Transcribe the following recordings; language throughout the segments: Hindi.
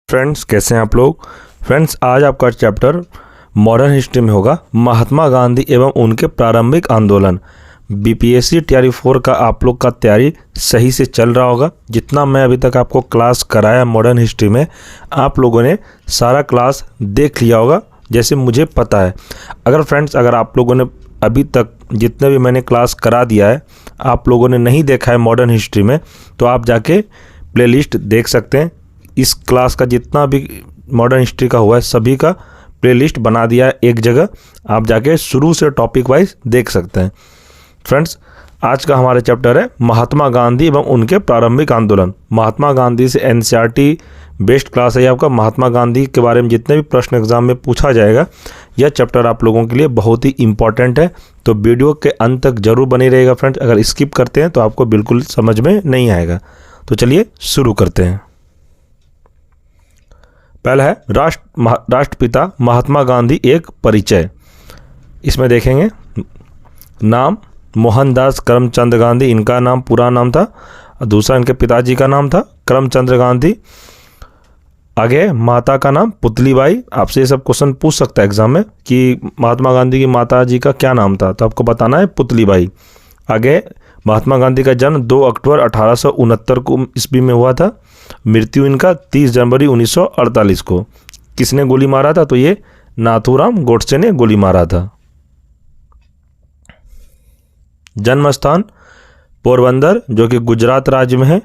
फ्रेंड्स, कैसे हैं आप लोग। फ्रेंड्स, आज आपका चैप्टर मॉडर्न हिस्ट्री में होगा महात्मा गांधी एवं उनके प्रारंभिक आंदोलन। बीपीएससी टीआरई 4 का आप लोग का तैयारी सही से चल रहा होगा। जितना मैं अभी तक आपको क्लास कराया मॉडर्न हिस्ट्री में, आप लोगों ने सारा क्लास देख लिया होगा जैसे मुझे पता है। अगर आप लोगों ने अभी तक जितने भी मैंने क्लास करा दिया है आप लोगों ने नहीं देखा है मॉडर्न हिस्ट्री में, तो आप जाके प्लेलिस्ट देख सकते हैं। इस क्लास का जितना भी मॉडर्न हिस्ट्री का हुआ है सभी का प्लेलिस्ट बना दिया है एक जगह, आप जाके शुरू से टॉपिक वाइज देख सकते हैं। फ्रेंड्स, आज का हमारा चैप्टर है महात्मा गांधी एवं उनके प्रारंभिक आंदोलन। महात्मा गांधी से एनसीईआरटी बेस्ड क्लास है आपका। महात्मा गांधी के बारे में जितने भी प्रश्न एग्जाम में पूछा जाएगा, यह चैप्टर आप लोगों के लिए बहुत ही इंपॉर्टेंट है, तो वीडियो के अंत तक जरूर बनी रहेगा। फ्रेंड्स, अगर स्किप करते हैं तो आपको बिल्कुल समझ में नहीं आएगा। तो चलिए शुरू करते हैं। पहला है राष्ट्रपिता महात्मा गांधी एक परिचय। इसमें देखेंगे नाम मोहनदास करमचंद गांधी, इनका नाम पूरा नाम था। दूसरा इनके पिताजी का नाम था करमचंद गांधी। आगे माता का नाम पुतलीबाई। आपसे ये सब क्वेश्चन पूछ सकता है एग्जाम में कि महात्मा गांधी की माता जी का क्या नाम था, तो आपको बताना है पुतलीबाई। आगे महात्मा गांधी का जन्म 2 अक्टूबर 1869 को ईस्वी में हुआ था। मृत्यु इनका 30 जनवरी 1948 को। किसने गोली मारा था, तो ये नाथूराम गोडसे ने गोली मारा था। जन्म स्थान पोरबंदर जो कि गुजरात राज्य में है।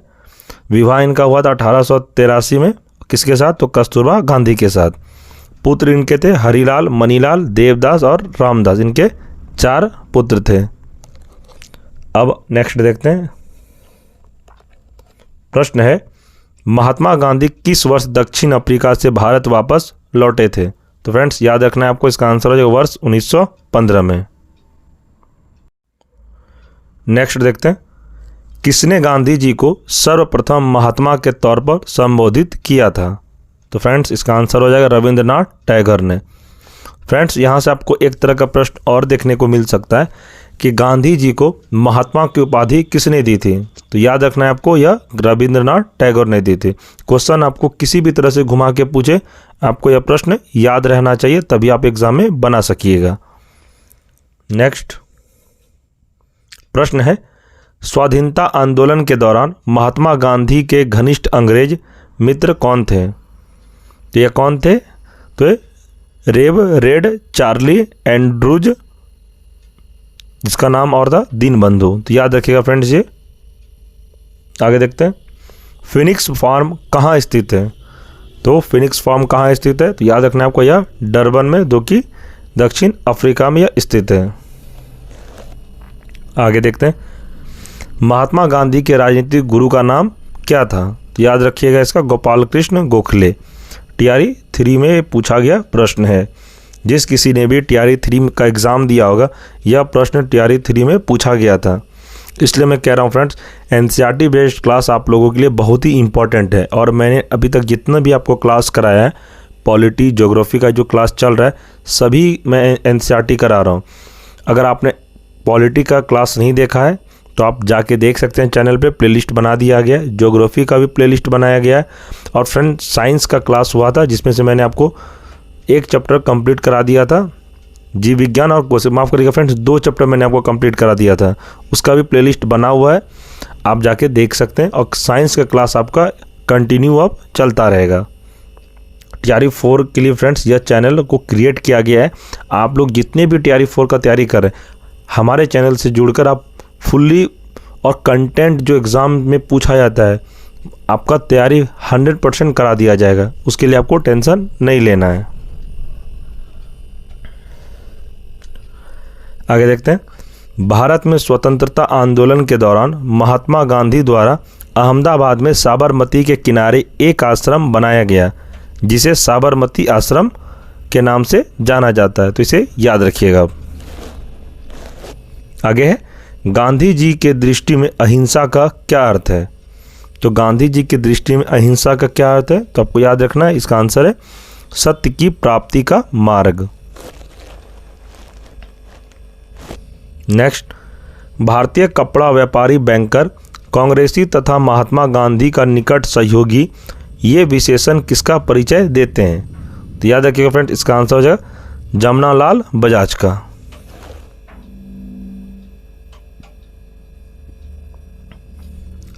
विवाह इनका हुआ था 1883 में। किसके साथ, तो कस्तूरबा गांधी के साथ। पुत्र इनके थे हरिलाल, मनीलाल, देवदास और रामदास। इनके 4 पुत्र थे। अब नेक्स्ट देखते हैं। प्रश्न है महात्मा गांधी किस वर्ष दक्षिण अफ्रीका से भारत वापस लौटे थे। तो फ्रेंड्स, याद रखना है आपको, इसका आंसर हो जाएगा वर्ष 1915 में। नेक्स्ट देखते हैं। किसने गांधी जी को सर्वप्रथम महात्मा के तौर पर संबोधित किया था। तो फ्रेंड्स, इसका आंसर हो जाएगा रविंद्रनाथ टैगोर ने। फ्रेंड्स, यहाँ से आपको एक तरह का प्रश्न और देखने को मिल सकता है कि गांधी जी को महात्मा की उपाधि किसने दी थी। तो याद रखना है आपको, यह रविंद्रनाथ टैगोर ने दी थी। क्वेश्चन आपको किसी भी तरह से घुमा के पूछे, आपको यह प्रश्न याद रहना चाहिए, तभी आप एग्जाम में बना सकिएगा। नेक्स्ट प्रश्न है स्वाधीनता आंदोलन के दौरान महात्मा गांधी के घनिष्ठ अंग्रेज मित्र कौन थे। तो ये कौन थे, तो रेड चार्ली एंड्रूज, जिसका नाम और था दीनबंधु। तो याद रखिएगा फ्रेंड्स ये। आगे देखते हैं। फिनिक्स फार्म कहाँ स्थित है। तो फिनिक्स फार्म कहाँ स्थित है, तो याद रखना है आपको, यह डरबन में, जो कि दक्षिण अफ्रीका में यह स्थित है। आगे देखते हैं। महात्मा गांधी के राजनीतिक गुरु का नाम क्या था। तो याद रखिएगा इसका, गोपाल कृष्ण गोखले। टीआरई 3 में पूछा गया प्रश्न है। जिस किसी ने भी टीआरई 3 का एग्ज़ाम दिया होगा, यह प्रश्न टीआरई 3 में पूछा गया था। इसलिए मैं कह रहा हूँ फ्रेंड्स, एनसीईआरटी बेस्ड क्लास आप लोगों के लिए बहुत ही इंपॉर्टेंट है। और मैंने अभी तक जितना भी आपको क्लास कराया है, पॉलिटी ज्योग्राफी का जो क्लास चल रहा है, सभी मैं एनसीईआरटी करा रहा हूँ। अगर आपने पॉलिटी का क्लास नहीं देखा है तो आप जाके देख सकते हैं, चैनल पे प्लेलिस्ट बना दिया गया है। ज्योग्राफी का भी प्लेलिस्ट बनाया गया है। और फ्रेंड, साइंस का क्लास हुआ था जिसमें से मैंने आपको एक चैप्टर कंप्लीट करा दिया था, जीव विज्ञान, और माफ़ करिएगा फ्रेंड्स 2 चैप्टर मैंने आपको कंप्लीट करा दिया था। उसका भी प्लेलिस्ट बना हुआ है, आप जाके देख सकते हैं। और साइंस का क्लास आपका कंटिन्यू अब चलता रहेगा। टीआरई 4 के लिए फ्रेंड्स यह चैनल को क्रिएट किया गया है। आप लोग जितने भी टीआरई 4 का तैयारी कर रहे हैं, हमारे चैनल से जुड़कर आप फुल्ली और कंटेंट जो एग्ज़ाम में पूछा जाता है, आपका तैयारी 100% करा दिया जाएगा। उसके लिए आपको टेंशन नहीं लेना है। आगे देखते हैं। भारत में स्वतंत्रता आंदोलन के दौरान महात्मा गांधी द्वारा अहमदाबाद में साबरमती के किनारे एक आश्रम बनाया गया, जिसे साबरमती आश्रम के नाम से जाना जाता है। तो इसे याद रखिएगा। आगे है गांधी जी के दृष्टि में अहिंसा का क्या अर्थ है। तो गांधी जी की दृष्टि में अहिंसा का क्या अर्थ है, तो आपको याद रखना है। इसका आंसर है सत्य की प्राप्ति का मार्ग। नेक्स्ट, भारतीय कपड़ा व्यापारी बैंकर, कांग्रेसी तथा महात्मा गांधी का निकट सहयोगी ये विशेषण किसका परिचय देते हैं? तो याद रखिएगा फ्रेंड्स, इसका आंसर हो जाएगा जमनालाल बजाज का।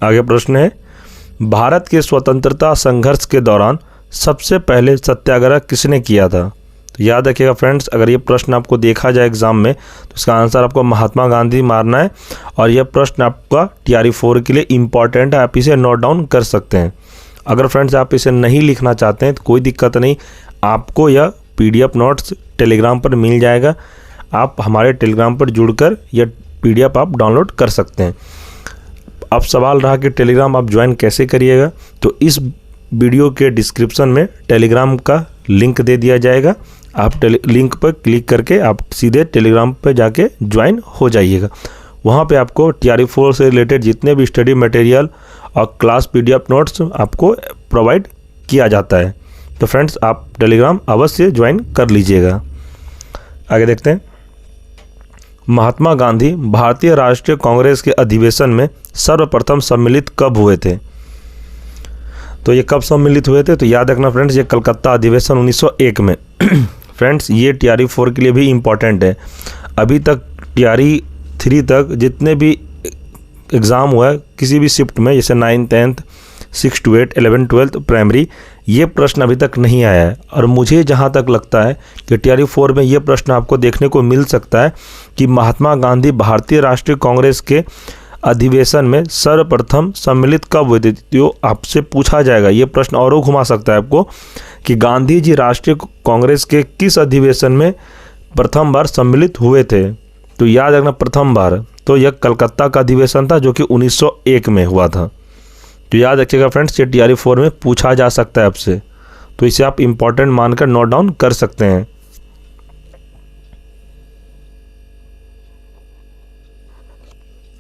आगे प्रश्न है, भारत के स्वतंत्रता संघर्ष के दौरान सबसे पहले सत्याग्रह किसने किया था? तो याद रखिएगा फ्रेंड्स, अगर ये प्रश्न आपको देखा जाए एग्जाम में तो इसका आंसर आपको महात्मा गांधी मारना है। और यह प्रश्न आपका TRE 4 के लिए इम्पॉर्टेंट है, आप इसे नोट डाउन कर सकते हैं। अगर फ्रेंड्स आप इसे नहीं लिखना चाहते हैं तो कोई दिक्कत नहीं, आपको यह PDF नोट्स टेलीग्राम पर मिल जाएगा। आप हमारे टेलीग्राम पर जुड़कर यह PDF आप डाउनलोड कर सकते हैं। अब सवाल रहा कि टेलीग्राम आप ज्वाइन कैसे करिएगा, तो इस वीडियो के डिस्क्रिप्शन में टेलीग्राम का लिंक दे दिया जाएगा। आप लिंक पर क्लिक करके आप सीधे टेलीग्राम पर जाके ज्वाइन हो जाइएगा। वहाँ पे आपको TRE 4 से रिलेटेड जितने भी स्टडी मटेरियल और क्लास PDF नोट्स आपको प्रोवाइड किया जाता है। तो फ्रेंड्स आप टेलीग्राम अवश्य ज्वाइन कर लीजिएगा। आगे देखते हैं, महात्मा गांधी भारतीय राष्ट्रीय कांग्रेस के अधिवेशन में सर्वप्रथम सम्मिलित कब हुए थे? तो ये कब सम्मिलित हुए थे? तो याद रखना फ्रेंड्स, ये कलकत्ता अधिवेशन 1901 में। फ्रेंड्स ये TRE 4 के लिए भी इम्पॉर्टेंट है। अभी तक TRE 3 तक जितने भी एग्ज़ाम हुआ है किसी भी शिफ्ट में, जैसे 9th 10th 6 to 8 11 12 प्राइमरी, ये प्रश्न अभी तक नहीं आया है। और मुझे जहाँ तक लगता है कि TRE 4 में ये प्रश्न आपको देखने को मिल सकता है कि महात्मा गांधी भारतीय राष्ट्रीय कांग्रेस के अधिवेशन में सर्वप्रथम सम्मिलित कब हुए थे। तो आपसे पूछा जाएगा ये प्रश्न, और घुमा सकता है आपको कि गांधी जी राष्ट्रीय कांग्रेस के किस अधिवेशन में प्रथम बार सम्मिलित हुए थे। तो याद रखना प्रथम बार तो यह कलकत्ता का अधिवेशन था जो कि 1901 में हुआ था। तो याद रखिएगा फ्रेंड्स, ये TRE 4 में पूछा जा सकता है आपसे, तो इसे आप इम्पोर्टेंट मानकर नोट डाउन कर सकते हैं।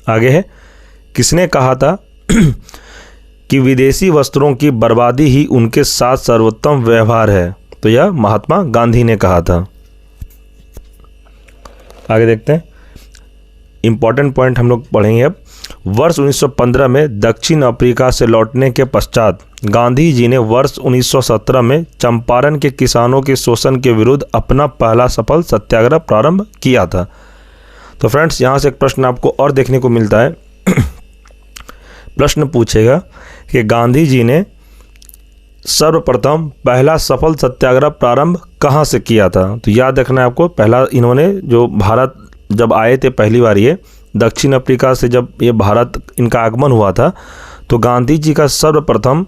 आगे है, किसने कहा था कि विदेशी वस्त्रों की बर्बादी ही उनके साथ सर्वोत्तम व्यवहार है? तो यह महात्मा गांधी ने कहा था। आगे देखते हैं, इंपॉर्टेंट पॉइंट हम लोग पढ़ेंगे अब। वर्ष 1915 में दक्षिण अफ्रीका से लौटने के पश्चात गांधी जी ने वर्ष 1917 में चंपारण के किसानों के शोषण के विरुद्ध अपना पहला सफल सत्याग्रह प्रारंभ किया था। तो फ्रेंड्स यहाँ से एक प्रश्न आपको और देखने को मिलता है। प्रश्न पूछेगा कि गांधी जी ने सर्वप्रथम पहला सफल सत्याग्रह प्रारंभ कहाँ से किया था? तो याद रखना है आपको, पहला इन्होंने जो भारत जब आए थे पहली बार, ये दक्षिण अफ्रीका से जब ये भारत इनका आगमन हुआ था, तो गांधी जी का सर्वप्रथम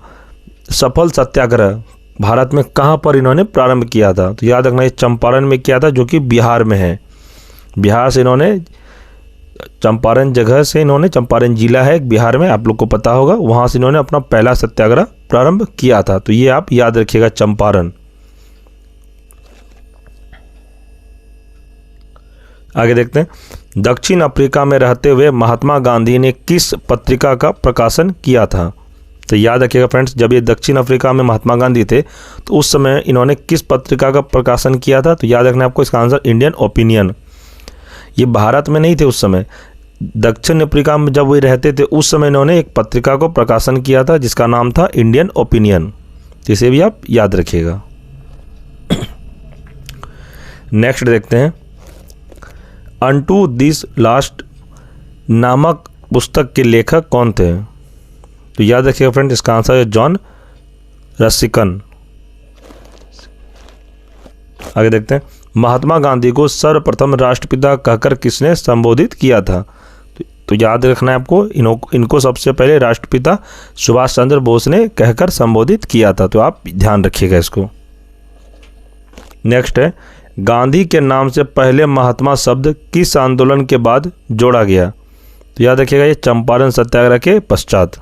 सफल सत्याग्रह भारत में कहाँ पर इन्होंने प्रारंभ किया था? तो याद रखना ये चंपारण में किया था, जो कि बिहार में है। बिहार से इन्होंने चंपारण जगह से इन्होंने, चंपारण जिला है एक बिहार में, आप लोग को पता होगा, वहाँ से इन्होंने अपना पहला सत्याग्रह प्रारंभ किया था। तो ये आप याद रखिएगा, चंपारण। आगे देखते हैं, दक्षिण अफ्रीका में रहते हुए महात्मा गांधी ने किस पत्रिका का प्रकाशन किया था? तो याद रखिएगा फ्रेंड्स, जब ये दक्षिण अफ्रीका में महात्मा गांधी थे तो उस समय इन्होंने किस पत्रिका का प्रकाशन किया था? तो याद रखना आपको, इसका आंसर इंडियन ओपिनियन। ये भारत में नहीं थे उस समय, दक्षिण अफ्रीका में जब वे रहते थे उस समय इन्होंने एक पत्रिका को प्रकाशन किया था जिसका नाम था इंडियन ओपिनियन। इसे भी आप याद रखिएगा। नेक्स्ट देखते हैं, अनटू दिस लास्ट नामक पुस्तक के लेखक कौन थे? तो याद रखिएगा फ्रेंड, इसका आंसर है जॉन रस्किन। आगे देखते हैं, महात्मा गांधी को सर्वप्रथम राष्ट्रपिता कहकर किसने संबोधित किया था? तो याद रखना है आपको, इनको सबसे पहले राष्ट्रपिता सुभाष चंद्र बोस ने कहकर संबोधित किया था। तो आप ध्यान रखिएगा इसको। नेक्स्ट है, गांधी के नाम से पहले महात्मा शब्द किस आंदोलन के बाद जोड़ा गया? तो याद रखिएगा, ये चंपारण सत्याग्रह के पश्चात।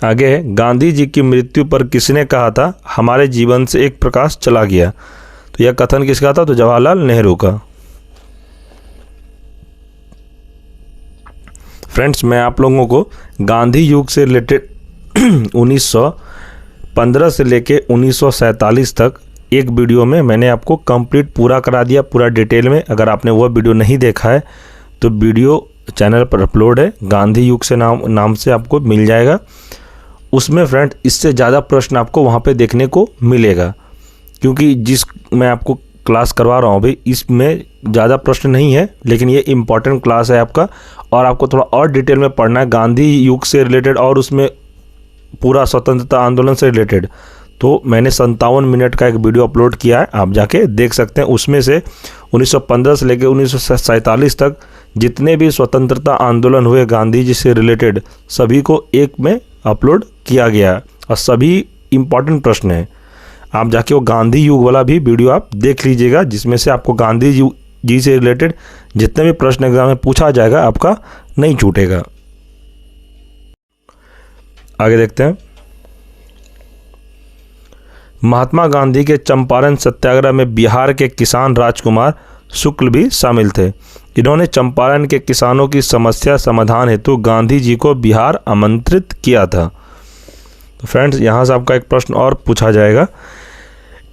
आगे है, गांधी जी की मृत्यु पर किसने कहा था हमारे जीवन से एक प्रकाश चला गया? तो यह कथन किसका था? तो जवाहरलाल नेहरू का। फ्रेंड्स, मैं आप लोगों को गांधी युग से रिलेटेड 1915 से लेके 1947 तक एक वीडियो में मैंने आपको कंप्लीट पूरा करा दिया, पूरा डिटेल में। अगर आपने वह वीडियो नहीं देखा है तो वीडियो चैनल पर अपलोड है, गांधी युग से नाम से आपको मिल जाएगा। उसमें फ्रेंड इससे ज़्यादा प्रश्न आपको वहाँ पे देखने को मिलेगा, क्योंकि जिस मैं आपको क्लास करवा रहा हूँ भाई इसमें ज़्यादा प्रश्न नहीं है, लेकिन ये इम्पॉर्टेंट क्लास है आपका और आपको थोड़ा और डिटेल में पढ़ना है गांधी युग से रिलेटेड और उसमें पूरा स्वतंत्रता आंदोलन से रिलेटेड। तो मैंने 57 मिनट का एक वीडियो अपलोड किया है, आप जाके देख सकते हैं। उसमें से 1915 से लेकर 1947 तक जितने भी स्वतंत्रता आंदोलन हुए गांधी जी से रिलेटेड सभी को एक में अपलोड किया गया है और सभी इम्पॉर्टेंट प्रश्न हैं। आप जाके वो गांधी युग वाला भी वीडियो आप देख लीजिएगा, जिसमें से आपको गांधी जी से रिलेटेड जितने भी प्रश्न एग्जाम में पूछा जाएगा आपका नहीं छूटेगा। आगे देखते हैं। महात्मा गांधी के चंपारण सत्याग्रह में बिहार के किसान राजकुमार शुक्ल भी शामिल थे। इन्होंने चंपारण के किसानों की समस्या समाधान हेतु गांधी जी को बिहार आमंत्रित किया था। तो फ्रेंड्स यहाँ से आपका एक प्रश्न और पूछा जाएगा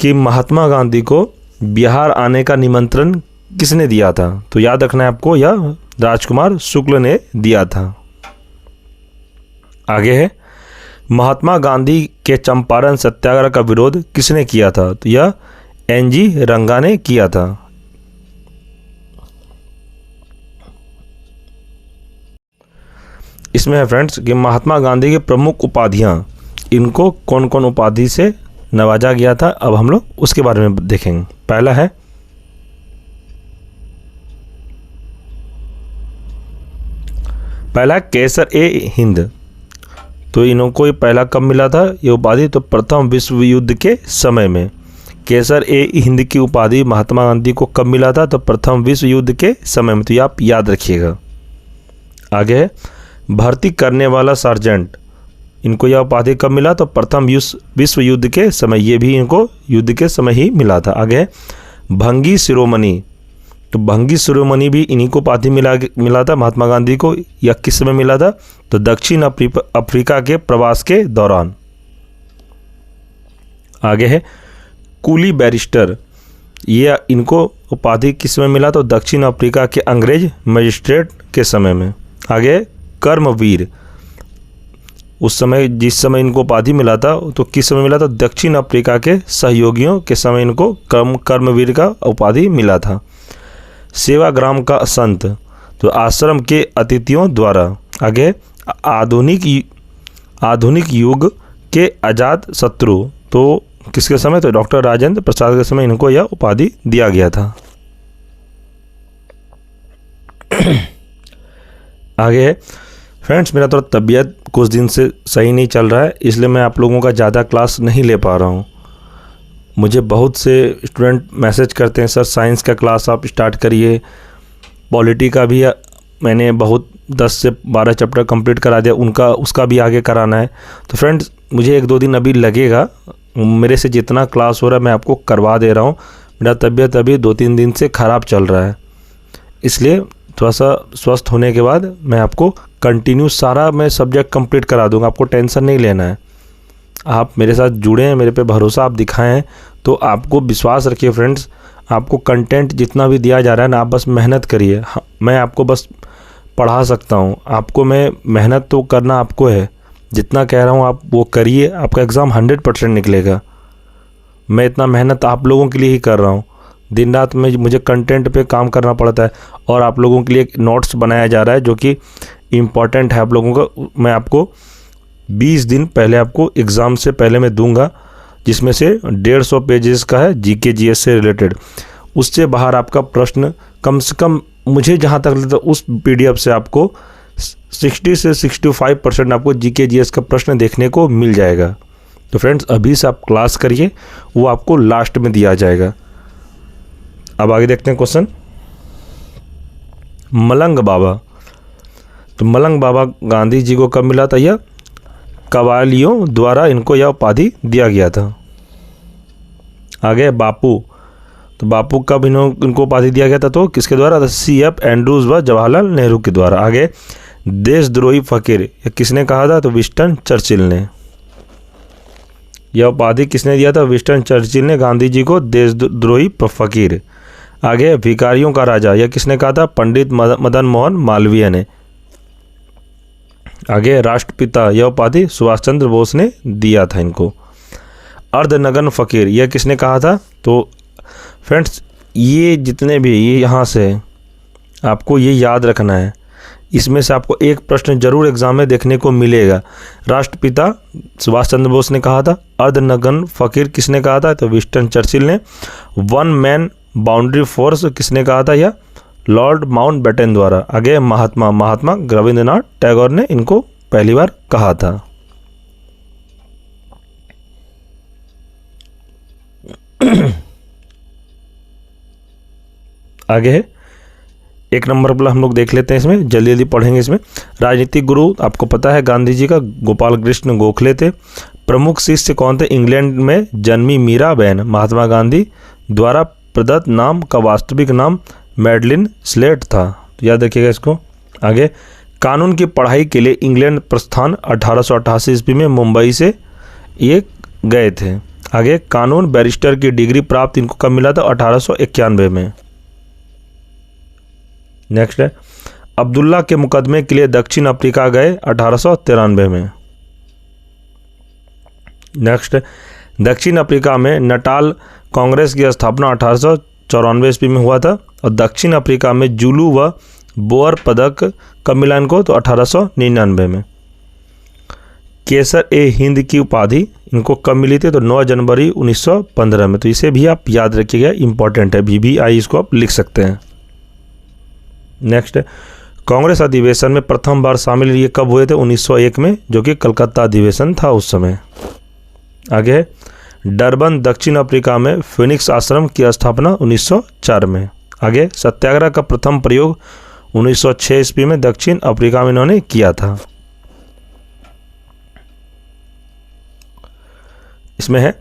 कि महात्मा गांधी को बिहार आने का निमंत्रण किसने दिया था? तो याद रखना है आपको, यह राजकुमार शुक्ल ने दिया था। आगे है, महात्मा गांधी के चंपारण सत्याग्रह का विरोध किसने किया था? तो यह एन.जी. रंगा ने किया था। इसमें है फ्रेंड्स कि महात्मा गांधी की प्रमुख उपाधियां, इनको कौन कौन उपाधि से नवाजा गया था, अब हम लोग उसके बारे में देखेंगे। पहला केसर ए हिंद। तो इनको पहला कब मिला था ये उपाधि? तो प्रथम विश्व युद्ध के समय में। केसर ए हिंद की उपाधि महात्मा गांधी को कब मिला था? तो प्रथम विश्व युद्ध के समय में। तो ये आप याद रखिएगा। आगे है, भर्ती करने वाला सार्जेंट, इनको यह उपाधि कब मिला? तो प्रथम विश्व युद्ध के समय। ये भी इनको युद्ध के समय ही मिला था। आगे है, भंगी शिरोमणि। तो भंगी शिरोमणि भी इन्हीं को उपाधि मिला था महात्मा गांधी को। यह किस समय मिला था? तो दक्षिण अफ्रीका के प्रवास के दौरान। आगे है, कूली बैरिस्टर। ये इनको उपाधि किस समय मिला? तो दक्षिण अफ्रीका के अंग्रेज मजिस्ट्रेट के समय में। आगे, कर्मवीर। उस समय जिस समय इनको उपाधि मिला था तो किस समय मिला था? दक्षिण अफ्रीका के सहयोगियों के समय इनको कर्मवीर का उपाधि मिला था। सेवाग्राम का संत, तो आश्रम के अतिथियों द्वारा। आगे, आधुनिक युग के अजात शत्रु, तो किसके समय? तो डॉक्टर राजेंद्र प्रसाद के समय इनको यह उपाधि दिया गया था। आगे फ्रेंड्स, मेरा थोड़ा तबीयत कुछ दिन से सही नहीं चल रहा है, इसलिए मैं आप लोगों का ज़्यादा क्लास नहीं ले पा रहा हूँ। मुझे बहुत से स्टूडेंट मैसेज करते हैं, सर साइंस का क्लास आप स्टार्ट करिए। पॉलिटी का भी मैंने बहुत 10 से 12 चैप्टर कंप्लीट करा दिया, उसका भी आगे कराना है। तो फ्रेंड्स, मुझे 1-2 दिन अभी लगेगा। मेरे से जितना क्लास हो रहा है मैं आपको करवा दे रहा हूँ। मेरा तबीयत अभी 2-3 दिन से ख़राब चल रहा है, इसलिए थोड़ा सा स्वस्थ होने के बाद मैं आपको कंटिन्यू सारा मैं सब्जेक्ट कंप्लीट करा दूंगा। आपको टेंशन नहीं लेना है। आप मेरे साथ जुड़े हैं, मेरे पे भरोसा आप दिखाएं हैं, तो आपको विश्वास रखिए फ्रेंड्स। आपको कंटेंट जितना भी दिया जा रहा है ना, आप बस मेहनत करिए। मैं आपको बस पढ़ा सकता हूँ, आपको मैं मेहनत तो करना आपको है। जितना कह रहा हूँ आप वो करिए, आपका एग्ज़ाम 100% निकलेगा। मैं इतना मेहनत आप लोगों के लिए ही कर रहा हूँ। दिन रात में मुझे कंटेंट पे काम करना पड़ता है और आप लोगों के लिए एक नोट्स बनाया जा रहा है जो कि इम्पॉर्टेंट है आप लोगों का। मैं आपको 20 दिन पहले आपको एग्ज़ाम से पहले मैं दूंगा, जिसमें से 150 पेजेस का है जीके जीएस से रिलेटेड। उससे बाहर आपका प्रश्न कम से कम मुझे जहाँ तक लगता है उस पीडीएफ से आपको 60 से 65% आपको जीके जीएस का प्रश्न देखने को मिल जाएगा। तो फ्रेंड्स, अभी से आप क्लास करिए, वो आपको लास्ट में दिया जाएगा। अब आगे देखते हैं क्वेश्चन। मलंग बाबा, तो मलंग बाबा गांधी जी को कब मिला था? यह कवालियों द्वारा इनको यह उपाधि दिया गया था। आगे बापू, तो बापू कब इनको उपाधि दिया गया था? तो किसके द्वारा? CF एंड्रूज व जवाहरलाल नेहरू के द्वारा। आगे देशद्रोही फकीर, यह किसने कहा था? तो विंस्टन चर्चिल ने। यह उपाधि किसने दिया था? विंस्टन चर्चिल ने गांधी जी को देशद्रोही फकीर। आगे भिखारियों का राजा, यह किसने कहा था? पंडित मदन मोहन मालवीय ने। आगे राष्ट्रपिता यह उपाधि सुभाष चंद्र बोस ने दिया था इनको। अर्धनग्न फ़कीर यह किसने कहा था? तो फ्रेंड्स ये जितने भी ये यहाँ से आपको ये याद रखना है, इसमें से आपको एक प्रश्न जरूर एग्जाम में देखने को मिलेगा। राष्ट्रपिता सुभाष चंद्र बोस ने कहा था। अर्धनग्न फ़कीर किसने कहा था? तो विंस्टन चर्चिल ने। वन मैन बाउंड्री फोर्स किसने कहा था? या लॉर्ड माउंटबेटन द्वारा। आगे महात्मा रविंद्रनाथ टैगोर ने इनको पहली बार कहा था। आगे है एक नंबर पर हम लोग देख लेते हैं, इसमें जल्दी जल्दी पढ़ेंगे। इसमें राजनीतिक गुरु आपको पता है गांधी जी का गोपाल कृष्ण गोखले थे। प्रमुख शिष्य कौन थे? इंग्लैंड में जन्मी मीराबेन। महात्मा गांधी द्वारा प्रदत्त नाम का वास्तविक नाम मैडलिन स्लेट था, तो याद रखिएगा इसको। आगे कानून की पढ़ाई के लिए इंग्लैंड प्रस्थान 1888 ईस्वी में मुंबई से ये गए थे। आगे कानून बैरिस्टर की डिग्री प्राप्त इनको कब मिला था? 1891 में। नेक्स्ट है अब्दुल्ला के मुकदमे के लिए दक्षिण अफ्रीका गए 1893 में। नेक्स्ट दक्षिण अफ्रीका में नटाल कांग्रेस की स्थापना 1894 ईस्वी में हुआ था। और दक्षिण अफ्रीका में जुलू व बोअर पदक कब मिला इनको? तो 1899 में। केसर ए हिंद की उपाधि इनको कब मिली थी? तो 9 जनवरी 1915 में। तो इसे भी आप याद रखिएगा, इंपॉर्टेंट है, VVI इसको आप लिख सकते हैं। नेक्स्ट कांग्रेस अधिवेशन में प्रथम बार शामिल ये कब हुए थे? 1901 में, जो कि कलकत्ता अधिवेशन था उस समय। आगे डरबन दक्षिण अफ्रीका में फिनिक्स आश्रम की स्थापना 1904 में। आगे सत्याग्रह का प्रथम प्रयोग 1906 ईस्वी में दक्षिण अफ्रीका में इन्होंने किया था। इसमें है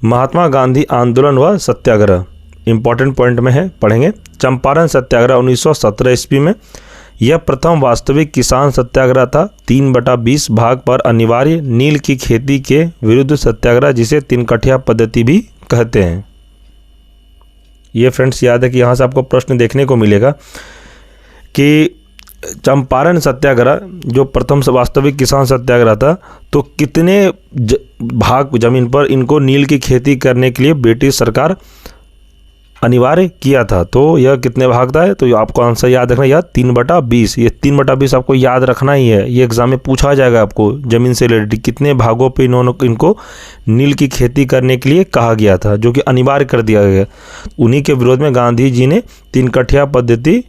महात्मा गांधी आंदोलन व सत्याग्रह, इंपॉर्टेंट पॉइंट में है, पढ़ेंगे। चंपारण सत्याग्रह 1917 ईस्वी में यह प्रथम वास्तविक किसान सत्याग्रह था। 3/20 भाग पर अनिवार्य नील की खेती के विरुद्ध सत्याग्रह, जिसे तिनकठिया पद्धति भी कहते हैं। ये फ्रेंड्स याद है कि यहाँ से आपको प्रश्न देखने को मिलेगा कि चंपारण सत्याग्रह जो प्रथम वास्तविक किसान सत्याग्रह था, तो कितने भाग जमीन पर इनको नील की खेती करने के लिए ब्रिटिश सरकार अनिवार्य किया था। तो यह कितने भाग था? तो आपको आंसर याद रखना, यह 3/20। ये 3/20 आपको याद रखना ही है, ये एग्जाम में पूछा जाएगा आपको जमीन से रिलेटेड कितने भागों पे इनको नील की खेती करने के लिए कहा गया था, जो कि अनिवार्य कर दिया गया। उन्हीं के विरोध में गांधी जी ने तिनकठिया पद्धति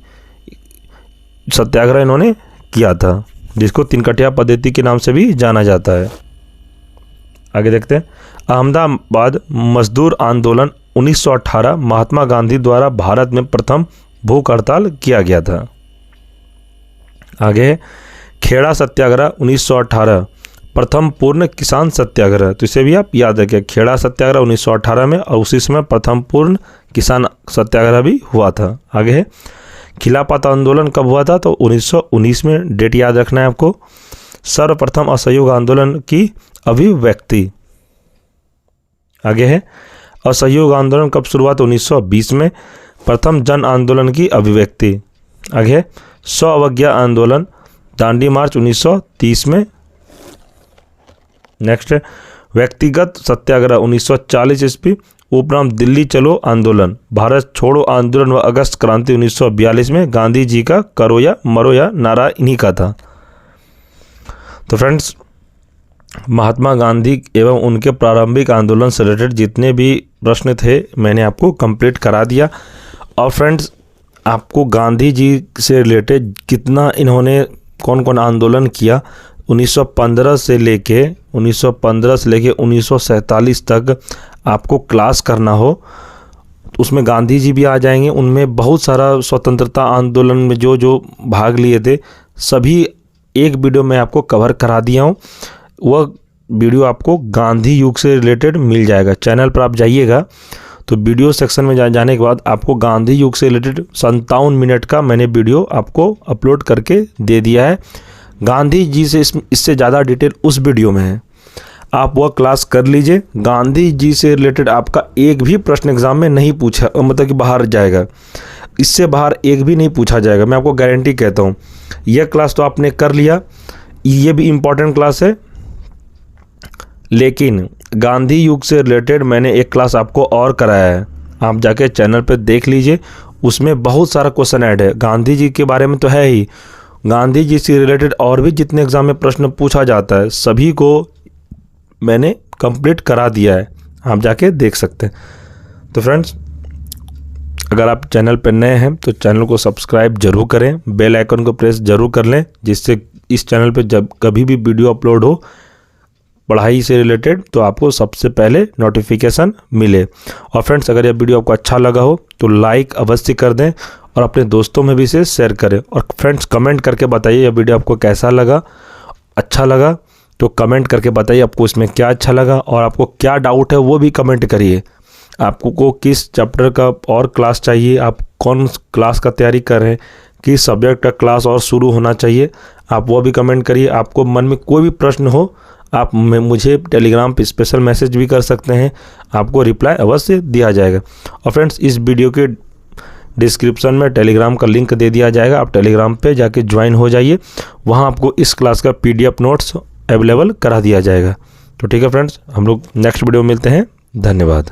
सत्याग्रह इन्होंने किया था, जिसको तिनकठिया पद्धति के नाम से भी जाना जाता है। आगे देखते हैं अहमदाबाद मजदूर आंदोलन 1918 महात्मा गांधी द्वारा भारत में प्रथम भूख हड़ताल किया गया था। आगे खेड़ा सत्याग्रह 1918 प्रथम पूर्ण किसान सत्याग्रह, तो इसे भी आप याद रखें। खेड़ा सत्याग्रह 1918 में, और उसी समय प्रथम पूर्ण किसान सत्याग्रह भी हुआ था। आगे है खिलाफत आंदोलन कब हुआ था? तो 1919 में, डेट याद रखना है आपको। सर्वप्रथम असहयोग आंदोलन की अभिव्यक्ति। आगे है असहयोग आंदोलन कब शुरुआत? 1920 में, प्रथम जन आंदोलन की अभिव्यक्ति। आगे है स्व अवज्ञा आंदोलन दांडी मार्च 1930 में। नेक्स्ट है व्यक्तिगत सत्याग्रह 1940 ईस्वी, उपनाम दिल्ली चलो आंदोलन, भारत छोड़ो आंदोलन व अगस्त क्रांति 1942 में। गांधी जी का करो या मरो या नारा इन्हीं का था। तो फ्रेंड्स महात्मा गांधी एवं उनके प्रारंभिक आंदोलन से रिलेटेड जितने भी प्रश्न थे मैंने आपको कंप्लीट करा दिया। और फ्रेंड्स आपको गांधी जी से रिलेटेड कितना इन्होंने कौन कौन आंदोलन किया 1915 से लेके 1947 तक आपको क्लास करना हो, उसमें गांधी जी भी आ जाएंगे। उनमें बहुत सारा स्वतंत्रता आंदोलन में जो जो भाग लिए थे सभी एक वीडियो में आपको कवर करा दिया हूँ। वह वीडियो आपको गांधी युग से रिलेटेड मिल जाएगा। चैनल पर आप जाइएगा तो वीडियो सेक्शन में जाने के बाद आपको गांधी युग से रिलेटेड 57 मिनट का मैंने वीडियो आपको अपलोड करके दे दिया है। गांधी जी से इससे ज़्यादा डिटेल उस वीडियो में है, आप वह क्लास कर लीजिए। गांधी जी से रिलेटेड आपका एक भी प्रश्न एग्जाम में नहीं पूछा, मतलब कि बाहर जाएगा, इससे बाहर एक भी नहीं पूछा जाएगा, मैं आपको गारंटी कहता हूँ। यह क्लास तो आपने कर लिया, ये भी इम्पोर्टेंट क्लास है, लेकिन गांधी युग से रिलेटेड मैंने एक क्लास आपको और कराया है, आप जाके चैनल पे देख लीजिए, उसमें बहुत सारा क्वेश्चन ऐड है। गांधी जी के बारे में तो है ही, गांधी जी से रिलेटेड और भी जितने एग्ज़ाम में प्रश्न पूछा जाता है सभी को मैंने कंप्लीट करा दिया है, आप जाके देख सकते हैं। तो फ्रेंड्स, अगर आप चैनल पर नए हैं तो चैनल को सब्सक्राइब जरूर करें, बेल आइकन को प्रेस जरूर कर लें, जिससे इस चैनल पे जब कभी भी वीडियो अपलोड हो पढ़ाई से रिलेटेड तो आपको सबसे पहले नोटिफिकेशन मिले। और फ्रेंड्स, अगर यह वीडियो आपको अच्छा लगा हो तो लाइक अवश्य कर दें और अपने दोस्तों में भी इसे शेयर करें। और फ्रेंड्स, कमेंट करके बताइए यह वीडियो आपको कैसा लगा। अच्छा लगा तो कमेंट करके बताइए आपको इसमें क्या अच्छा लगा, और आपको क्या डाउट है वो भी कमेंट करिए। आपको को किस चैप्टर का और क्लास चाहिए, आप कौन क्लास का तैयारी कर रहे हैं, किस सब्जेक्ट का क्लास और शुरू होना चाहिए, आप वो भी कमेंट करिए। आपको मन में कोई भी प्रश्न हो आप मुझे टेलीग्राम पे स्पेशल मैसेज भी कर सकते हैं, आपको रिप्लाई अवश्य दिया जाएगा। और फ्रेंड्स, इस वीडियो के डिस्क्रिप्शन में टेलीग्राम का लिंक दे दिया जाएगा, आप टेलीग्राम पे जाके ज्वाइन हो जाइए, वहाँ आपको इस क्लास का PDF नोट्स अवेलेबल करा दिया जाएगा। तो ठीक है फ्रेंड्स, हम लोग नेक्स्ट वीडियो में मिलते हैं। धन्यवाद।